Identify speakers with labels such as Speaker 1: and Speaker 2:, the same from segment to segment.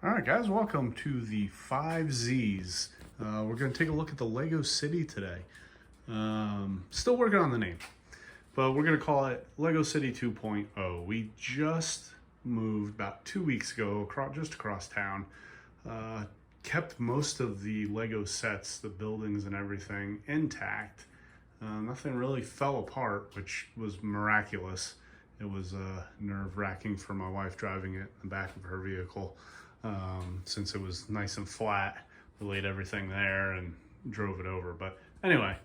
Speaker 1: All right, guys, welcome to the 5Zs. We're going to take a look at the Lego City today. Still working on the name, but we're going to call it Lego City 2.0. We just moved about 2 weeks ago just across town. Kept most of the Lego sets, the buildings and everything intact. Nothing really fell apart, which was miraculous. It was nerve-wracking for my wife driving it in the back of her vehicle. Since it was nice and flat, we laid everything there and drove it over. But anyway,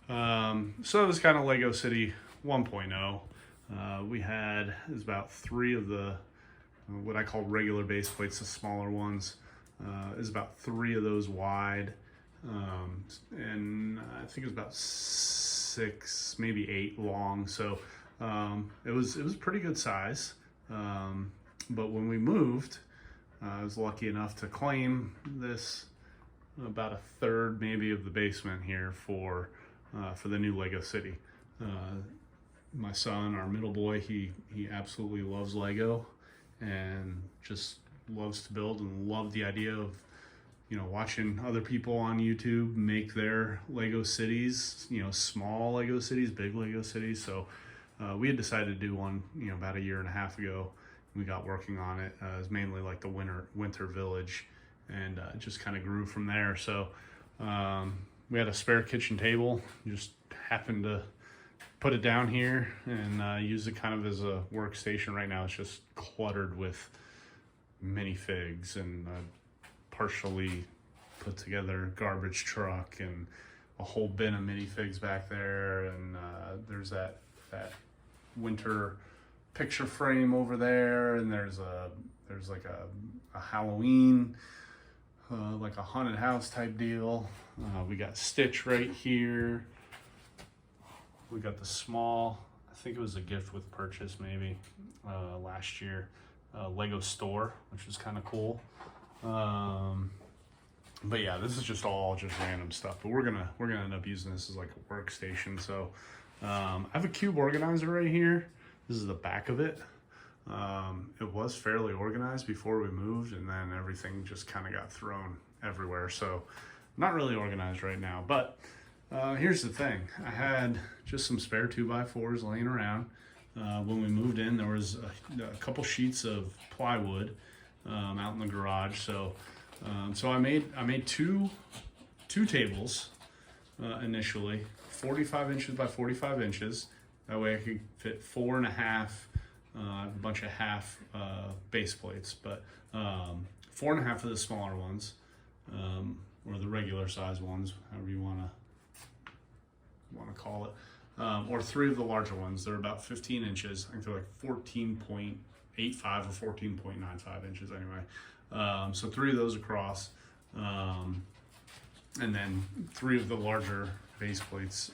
Speaker 1: so it was kind of Lego City 1.0. We had, it was about 3 of the, what I call regular base plates, the smaller ones. Is about 3 of those wide. And I think it was about 6, maybe 8 long. So it was pretty good size. But when we moved, I was lucky enough to claim this about 1/3 maybe of the basement here for the new Lego City. My son, our middle boy, he absolutely loves Lego and just loves to build and loved the idea of, watching other people on YouTube make their Lego cities, small Lego cities, big Lego cities. So we had decided to do one, about 1.5 years ago. We got working on it. It was mainly like the winter village, and it just kind of grew from there. So we had a spare kitchen table, just happened to put it down here and use it kind of as a workstation. Right now it's just cluttered with minifigs and partially put together garbage truck and a whole bin of minifigs back there, and there's that winter picture frame over there, and there's like a Halloween, like a haunted house type deal. We got Stitch right here. We got the small, I think it was a gift with purchase maybe last year, Lego store, which is kind of cool. But yeah, this is just random stuff, but we're gonna end up using this as like a workstation. So I have a cube organizer right here. This is the back of it. It was fairly organized before we moved, and then everything just kind of got thrown everywhere. So not really organized right now, but here's the thing. I had just some spare 2x4s laying around. When we moved in, there was a couple sheets of plywood out in the garage. So I made two tables initially, 45 inches by 45 inches. That way I could fit 4.5, a bunch of half base plates, but 4.5 of the smaller ones, or the regular size ones, however you want to call it, or 3 of the larger ones. They're about 15 inches. I think they're like 14.85 or 14.95 inches anyway. So 3 of those across, and then 3 of the larger base plates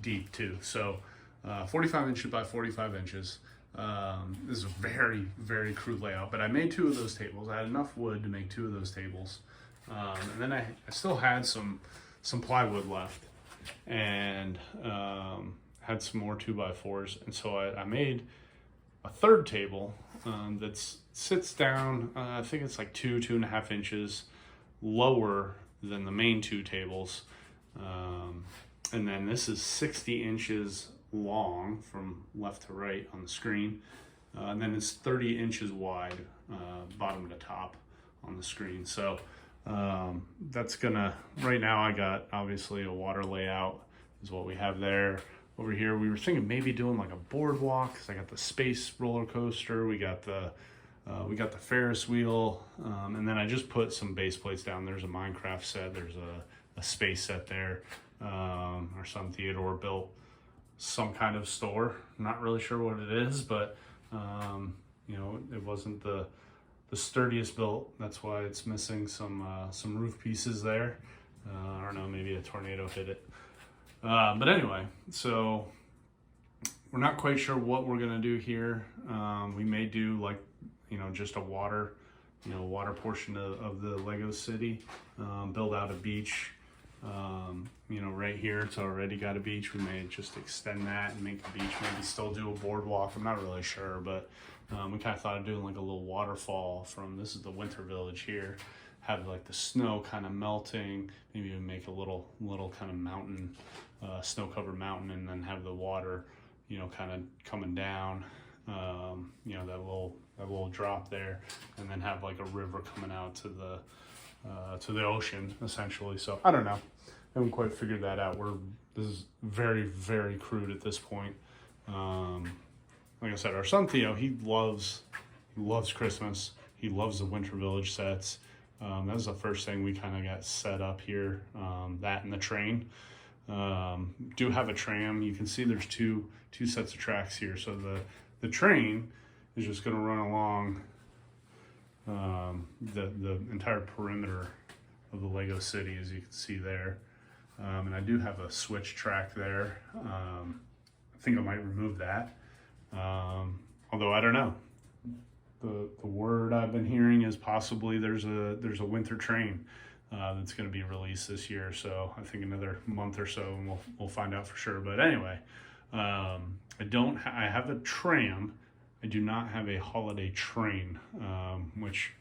Speaker 1: deep too. So 45 inches by 45 inches. This is a very, very crude layout, but I made 2 of those tables. I had enough wood to make 2 of those tables. And then I still had some plywood left, and had some more 2x4s. And so I made a 3rd table that sits down, I think it's like 2.5 inches lower than the main 2 tables. And then this is 60 inches long from left to right on the screen. And then it's 30 inches wide, bottom to top on the screen. So that's gonna, right now I got obviously a water layout is what we have there. Over here we were thinking maybe doing like a boardwalk, because I got the space roller coaster, we got the Ferris wheel, and then I just put some base plates down. There's a Minecraft set, there's a space set there. Our son Theodore built some kind of store. Not really sure what it is, but it wasn't the sturdiest built. That's why it's missing some roof pieces there. I don't know, maybe a tornado hit it. But anyway, so we're not quite sure what we're gonna do here. We may do like, just a water portion of the Lego City, build out a beach, You know, right here it's already got a beach. We may just extend that and make the beach, maybe still do a boardwalk. I'm not really sure, but we kind of thought of doing like a little waterfall from, this is the winter village here, have like the snow kind of melting, maybe even make a little kind of mountain, snow covered mountain, and then have the water, you know, kind of coming down, you know, that little drop there, and then have like a river coming out to the ocean essentially. So I don't know, I haven't quite figured that out. This is very, very crude at this point. Like I said, our son Theo, he loves Christmas. He loves the Winter Village sets. That was the first thing we kind of got set up here. That and the train. Do have a tram. You can see there's two sets of tracks here. So the train is just going to run along the entire perimeter of the Lego city, as you can see there. And I do have a switch track there. I think I might remove that. Although I don't know. The word I've been hearing is possibly there's a winter train that's going to be released this year. So I think another month or so, and we'll find out for sure. But anyway, I have a tram. I do not have a holiday train, which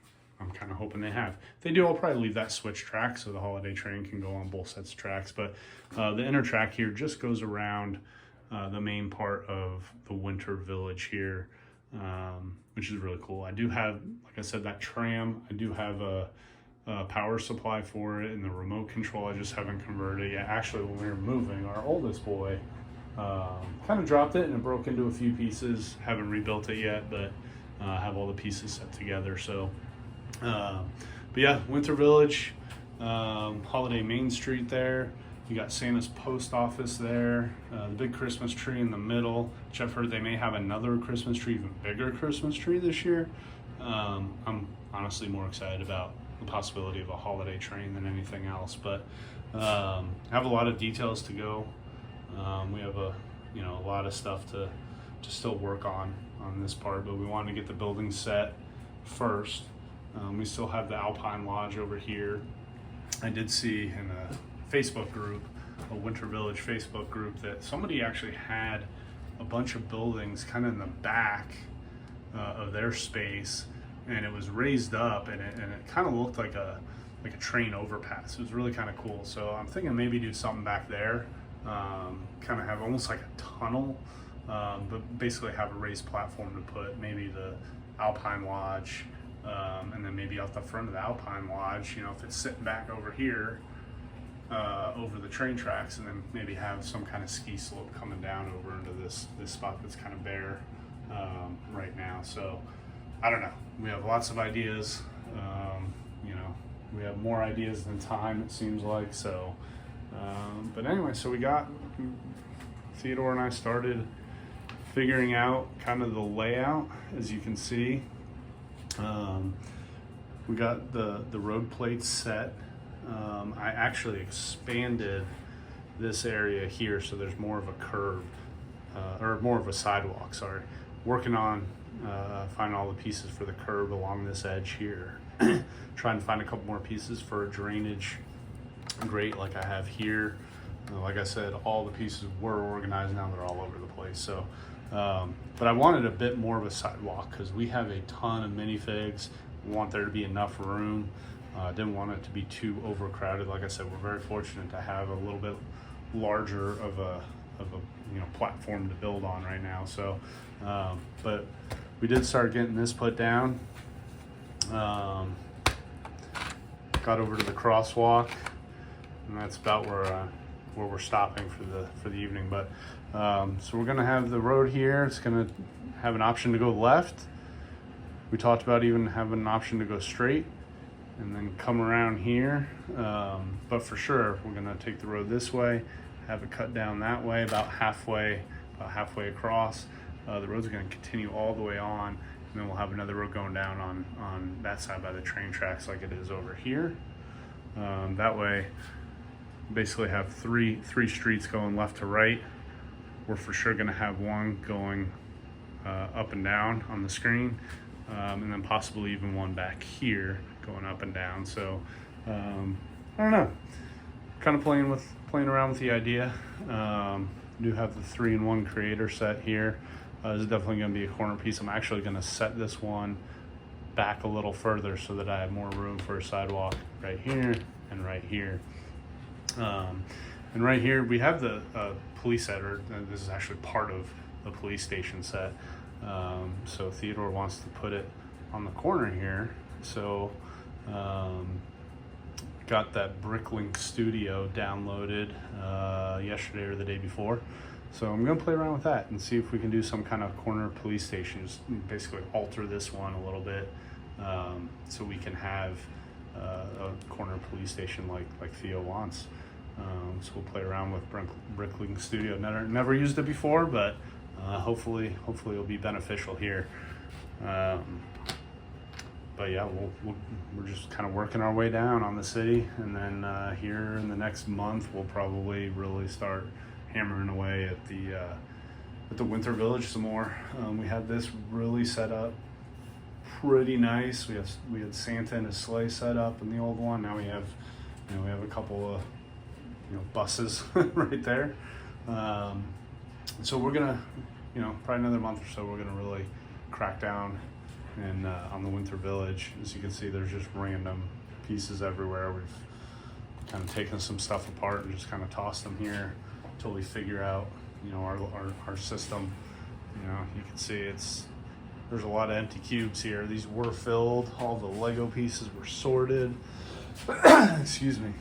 Speaker 1: I'm kind of hoping they have. If they do, I'll probably leave that switch track so the holiday train can go on both sets of tracks. But the inner track here just goes around the main part of the Winter Village here, which is really cool. I do have, like I said, that tram. I do have a power supply for it, and the remote control I just haven't converted yet. Actually, when we were moving, our oldest boy kind of dropped it and it broke into a few pieces. Haven't rebuilt it yet, but have all the pieces set together. So but yeah, Winter Village, Holiday Main Street there. You got Santa's post office there, the big Christmas tree in the middle, which I've heard they may have another Christmas tree, even bigger Christmas tree this year. I'm honestly more excited about the possibility of a holiday train than anything else, but I have a lot of details to go. We have a lot of stuff to still work on this part, but we wanted to get the building set first. We still have the Alpine Lodge over here. I did see in a Facebook group, a Winter Village Facebook group, that somebody actually had a bunch of buildings kind of in the back of their space, and it was raised up, and it kind of looked like a train overpass. It was really kind of cool. So I'm thinking maybe do something back there, kind of have almost like a tunnel, but basically have a raised platform to put maybe the Alpine Lodge, and then maybe out the front of the Alpine Lodge, if it's sitting back over here, over the train tracks, and then maybe have some kind of ski slope coming down over into this spot that's kind of bare right now. So I don't know. We have lots of ideas. We have more ideas than time, it seems like. So, but anyway, so Theodore and I started figuring out kind of the layout, as you can see. We got the road plates set. I actually expanded this area here so there's more of a curve, or more of a sidewalk, sorry. Working on finding all the pieces for the curve along this edge here. Trying to find a couple more pieces for a drainage grate like I have here. Like I said, all the pieces were organized, now they're all over the place. So, but I wanted a bit more of a sidewalk because we have a ton of minifigs. We want there to be enough room. Didn't want it to be too overcrowded. Like I said, we're very fortunate to have a little bit larger of a platform to build on right now. So, but we did start getting this put down. Got over to the crosswalk, and that's about where we're stopping for the evening. But so we're gonna have the road here. It's gonna have an option to go left. We talked about even having an option to go straight and then come around here. But for sure, we're gonna take the road this way, have it cut down that way, about halfway across. The road's gonna continue all the way on, and then we'll have another road going down on that side by the train tracks like it is over here. That way, basically have three streets going left to right. We're for sure gonna have one going up and down on the screen, and then possibly even one back here going up and down. So I don't know, kind of playing around with the idea. Do have the 3-in-1 creator set here. This is definitely going to be a corner piece. I'm actually going to set this one back a little further so that I have more room for a sidewalk right here and right here. And right here we have the police set, or this is actually part of the police station set. So Theodore wants to put it on the corner here. So got that Bricklink Studio downloaded yesterday or the day before. So I'm gonna play around with that and see if we can do some kind of corner police station, just basically alter this one a little bit, so we can have a corner police station like Theo wants. So we'll play around with Bricklink Studio. Never used it before, but hopefully it'll be beneficial here. But yeah, we're just kind of working our way down on the city, and then here in the next month we'll probably really start hammering away at the Winter Village some more. We had this really set up pretty nice. We had Santa and his sleigh set up in the old one. Now we have a couple of buses right there. So we're gonna probably another month or so we're gonna really crack down and on the Winter Village. As you can see, there's just random pieces everywhere. We've kind of taken some stuff apart and just kind of tossed them here until we figure out our system. You can see there's a lot of empty cubes here. These were filled. All the Lego pieces were sorted. Excuse me.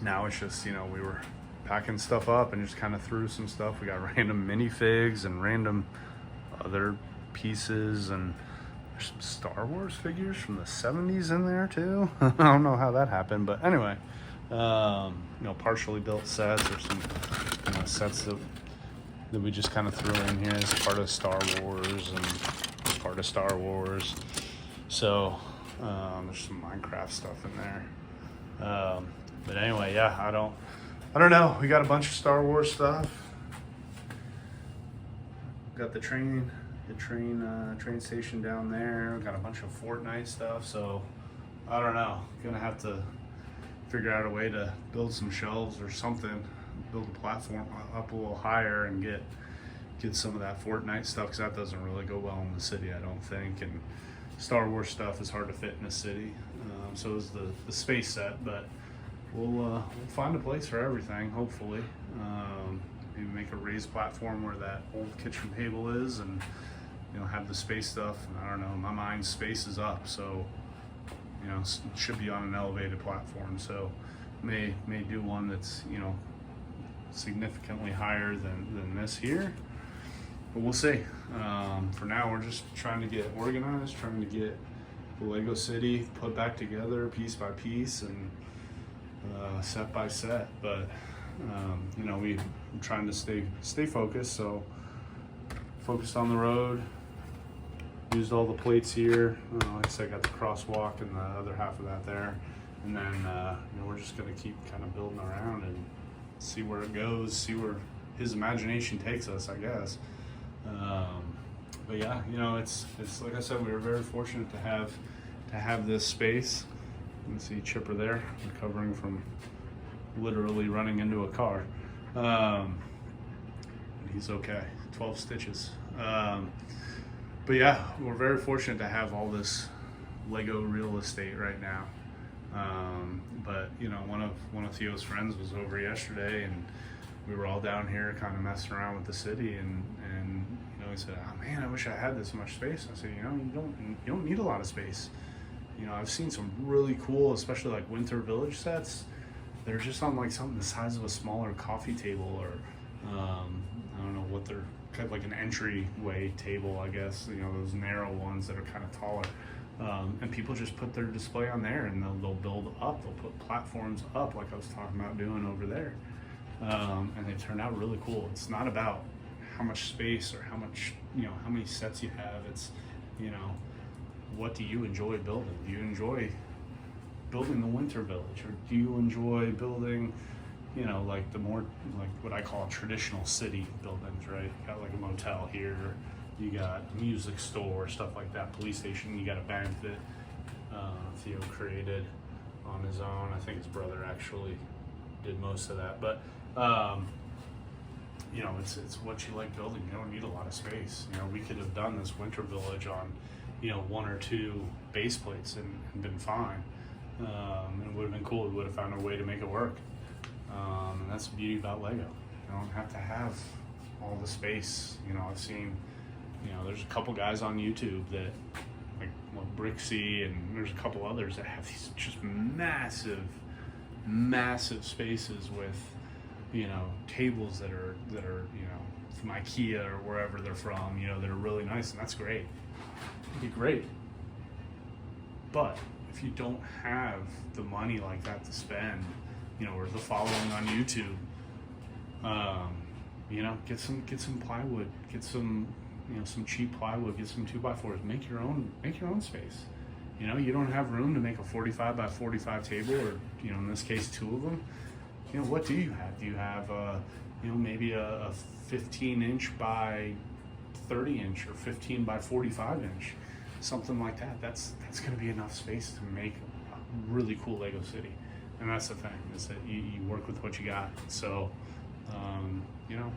Speaker 1: Now it's just, we were packing stuff up and just kind of threw some stuff. We got random minifigs and random other pieces, and there's some Star Wars figures from the 70s in there too. I don't know how that happened, but anyway, partially built sets, or some sets that we just kind of threw in here as part of Star Wars and part of Star Wars. So there's some Minecraft stuff in there. But anyway, yeah, I don't know. We got a bunch of Star Wars stuff. Got the train station down there. Got a bunch of Fortnite stuff. So I don't know. Gonna have to figure out a way to build some shelves or something. Build a platform up a little higher and get some of that Fortnite stuff, because that doesn't really go well in the city, I don't think. And Star Wars stuff is hard to fit in a city. So is the space set, but we'll find a place for everything, hopefully. Maybe make a raised platform where that old kitchen table is, and have the space stuff. I don't know, in my mind, space is up, so it should be on an elevated platform. So may do one that's significantly higher than this here, but we'll see. For now, we're just trying to get organized, trying to get the Lego City put back together piece by piece and set by set. But we're trying to stay focused. So focused on the road. Used all the plates here. Like I said, got the crosswalk and the other half of that there, and then we're just gonna keep kind of building around and see where it goes, see where his imagination takes us, I guess. But yeah, it's like I said, we were very fortunate to have this space. You can see Chipper there recovering from literally running into a car. He's okay. 12 stitches. But yeah, we're very fortunate to have all this Lego real estate right now. But one of Theo's friends was over yesterday, and we were all down here kind of messing around with the city, and he said, "Oh man, I wish I had this much space." I said, you don't need a lot of space. I've seen some really cool, especially like Winter Village sets. They're just on like something the size of a smaller coffee table, or I don't know what they're kind of like an entryway table, I guess. Those narrow ones that are kind of taller. And people just put their display on there, and they'll build up. They'll put platforms up, like I was talking about doing over there. And they turn out really cool. It's not about how much space or how much, how many sets you have. It's, what do you enjoy building? Do you enjoy building the Winter Village, or do you enjoy building, like the more, like what I call traditional city buildings, right? You got like a motel here, you got a music store, stuff like that, police station, you got a bank that Theo created. on his own. I think his brother actually did most of that, but you know, it's what you like building. You don't need a lot of space. You know, we could have done this winter village on, you know, 1 or 2 base plates and been fine. And it would have been cool. We would have found a way to make it work. And that's the beauty about Lego. You don't have to have all the space. You know, I've seen, you know, there's a couple guys on YouTube that, like Brixie, and there's a couple others that have these just massive spaces with, you know, tables that are you know, from IKEA or wherever they're from, you know, that are really nice, and that's great. It'd be great. But if you don't have the money like that to spend, you know, or the following on YouTube, you know, get some plywood, get some, you know, some cheap plywood, get some 2x4s, make your own space. You know, you don't have room to make a 45 by 45 table, or, you know, in this case, 2 of them. You know, what do you have? Do you have, you know, maybe a 15-inch by 30-inch or 15 by 45-inch, something like that? That's going to be enough space to make a really cool Lego city. And that's the thing, is that you work with what you got. So, you know,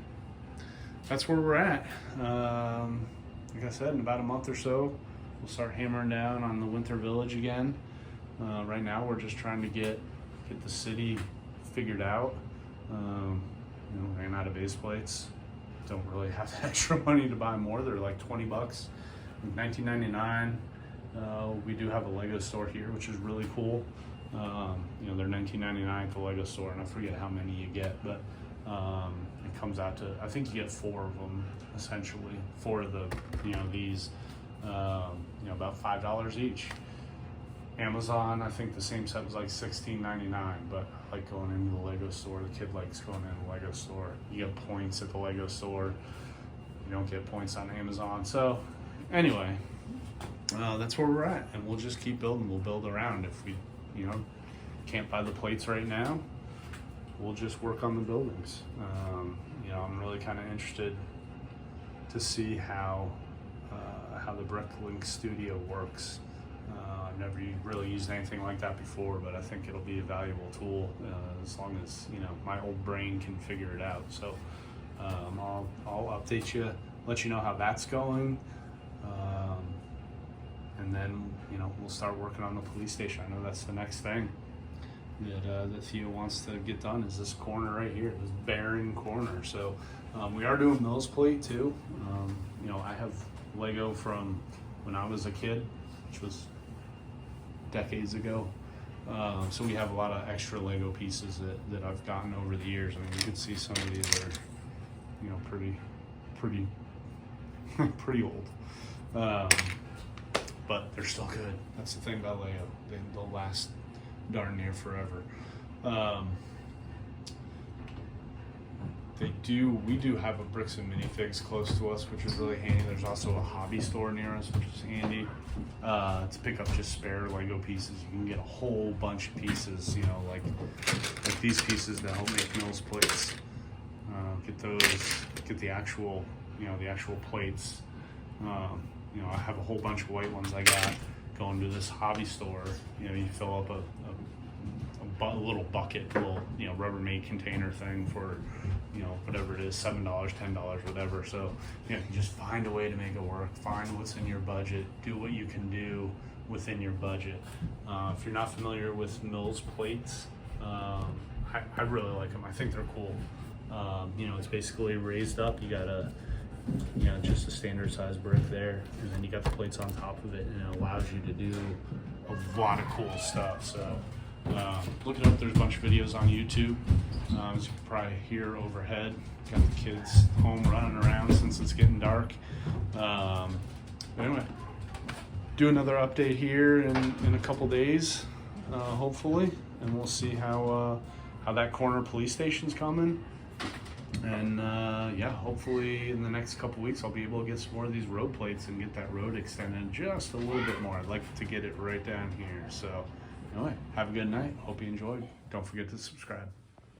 Speaker 1: that's where we're at. Like I said, in about a month or so, we'll start hammering down on the winter village again. Right now, we're just trying to get the city figured out. You know, ran out of base plates. Don't really have the extra money to buy more. They're like 20 bucks. $19.99. We do have a Lego store here, which is really cool. You know, they're $19.99 at the Lego store, and I forget how many you get, but it comes out to, I think you get 4 of them, essentially. 4 of the, you know, these, you know, about $5 each. Amazon, I think the same set was like $16.99, but I like going into the Lego store. The kid likes going into the Lego store. You get points at the Lego store. You don't get points on Amazon. So anyway, that's where we're at, and we'll just keep building. We'll build around. If we, you know, can't buy the plates right now, we'll just work on the buildings. You know, I'm really kind of interested to see how the Bricklink Studio works. I've never really used anything like that before, but I think it'll be a valuable tool as long as, you know, my old brain can figure it out. So I'll update you, let you know how that's going, and then, you know, we'll start working on the police station. I know that's the next thing that Theo wants to get done, is this corner right here, this barren corner. So we are doing Mills Plate too. You know, I have Lego from when I was a kid, which was decades ago. So we have a lot of extra Lego pieces that I've gotten over the years. I mean, you can see some of these are, you know, pretty old. But they're still good. That's the thing about Lego. They'll last darn near forever. We do have a Bricks and Minifigs close to us, which is really handy. There's also a hobby store near us, which is handy to pick up just spare Lego pieces. You can get a whole bunch of pieces, you know, like these pieces that help make Mills plates. Get those, get the actual, you know, the actual plates. You know, I have a whole bunch of white ones I got going to this hobby store. You know, you fill up a little bucket, little, you know, Rubbermaid container thing for, you know, whatever it is, $7, $10, whatever. So, you know, you just find a way to make it work, find what's in your budget, do what you can do within your budget. If you're not familiar with Mills plates, I really like them. I think they're cool. You know, it's basically raised up. You got you know, just a standard size brick there, and then you got the plates on top of it, and it allows you to do a lot of cool stuff. So look it up. There's a bunch of videos on YouTube. As you can probably hear overhead, got the kids home running around since it's getting dark. But anyway, do another update here in a couple days, hopefully, and we'll see how that corner police station's coming. And yeah, hopefully in the next couple weeks I'll be able to get some more of these road plates and get that road extended just a little bit more. I'd like to get it right down here. So anyway, have a good night. Hope you enjoyed. Don't forget to subscribe.